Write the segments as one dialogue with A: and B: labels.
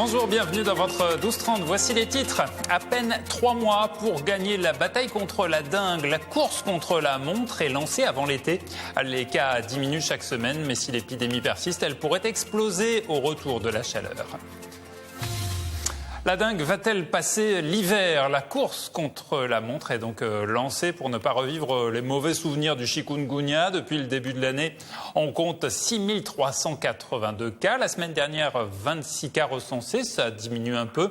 A: Bonjour, bienvenue dans votre 12-30. Voici les titres. À peine 3 mois pour gagner la bataille contre la dengue. La course contre la montre est lancée avant l'été. Les cas diminuent chaque semaine, mais si l'épidémie persiste, elle pourrait exploser au retour de la chaleur. La dengue va-t-elle passer l'hiver? La course contre la montre est donc lancée pour ne pas revivre les mauvais souvenirs du chikungunya. Depuis le début de l'année, on compte 6 382 cas. La semaine dernière, 26 cas recensés, ça diminue un peu.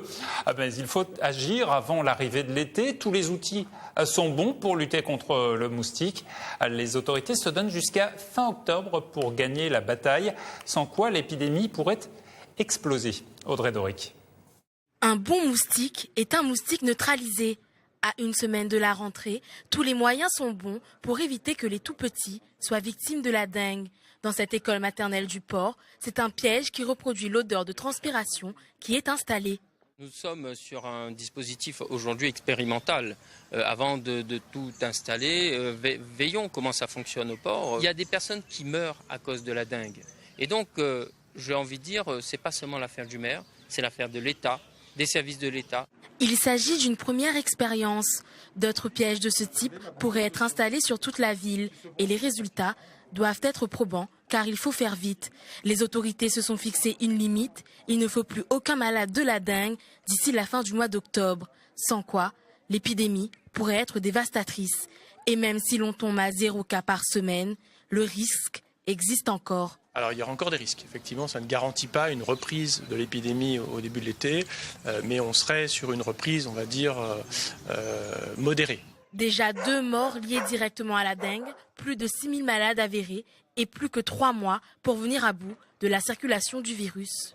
A: Mais il faut agir avant l'arrivée de l'été. Tous les outils sont bons pour lutter contre le moustique. Les autorités se donnent jusqu'à fin octobre pour gagner la bataille, sans quoi l'épidémie pourrait exploser. Audrey Doric.
B: Un bon moustique est un moustique neutralisé. À une semaine de la rentrée, tous les moyens sont bons pour éviter que les tout-petits soient victimes de la dengue. Dans cette école maternelle du port, c'est un piège qui reproduit l'odeur de transpiration qui est installé.
C: Nous sommes sur un dispositif aujourd'hui expérimental. Avant de tout installer, veillons comment ça fonctionne au port. Il y a des personnes qui meurent à cause de la dengue. Et donc, j'ai envie de dire, c'est pas seulement l'affaire du maire, c'est l'affaire de l'État, des services de l'État.
B: Il s'agit d'une première expérience. D'autres pièges de ce type pourraient être installés sur toute la ville et les résultats doivent être probants car il faut faire vite. Les autorités se sont fixé une limite. Il ne faut plus aucun malade de la dengue d'ici la fin du mois d'octobre. Sans quoi, l'épidémie pourrait être dévastatrice. Et même si l'on tombe à 0 cas par semaine, le risque existe encore.
D: Alors il y aura encore des risques. Effectivement, ça ne garantit pas une reprise de l'épidémie au début de l'été, mais on serait sur une reprise, on va dire, modérée.
B: Déjà 2 morts liés directement à la dengue, plus de 6 000 malades avérés et plus que 3 mois pour venir à bout de la circulation du virus.